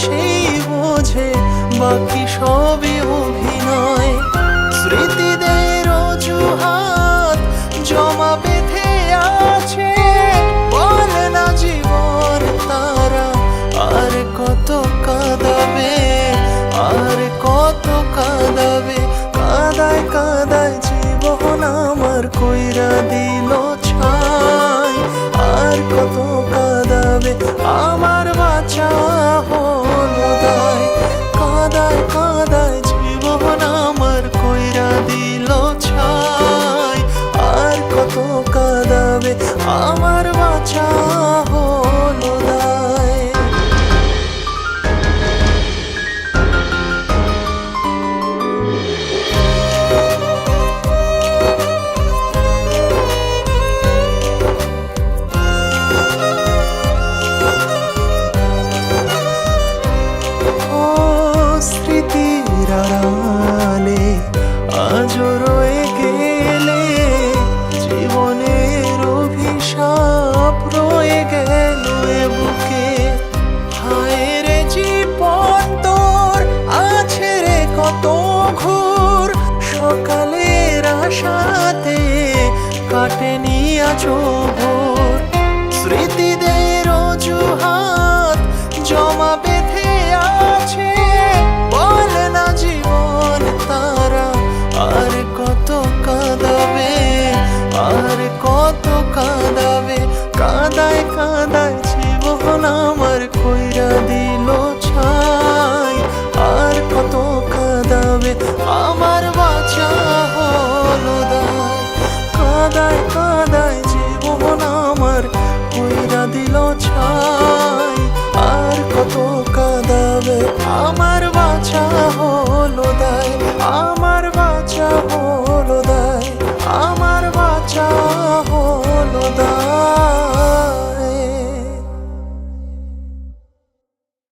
সেই বোঝে বাকি সবই অভিনয়। স্মৃতিদের অজুহাত জমা বেঁধে আছে, বলে না জীবন তারা আর কত কাঁদাবে, আর কত কাঁদাবে। কাদায় কাদায় জীবন আমার কইরা দিল ছাই, আর কত কাঁদাবে আমার বাঁচা হলো দায়। কাদায় কাদায় জীবন আমার কইরা দিল ছাই, আর কত কাঁদাবে আমার বাঁচা হলো দায়। স্মৃতির আড়ালে আজও রয়ে গেলে, জীবনের অভিশাপ রয়ে গেল এ বুকে। হায় রে জীবন তোর আছে রে কত ঘোর, সকালের আশাতে কাটেনি আজও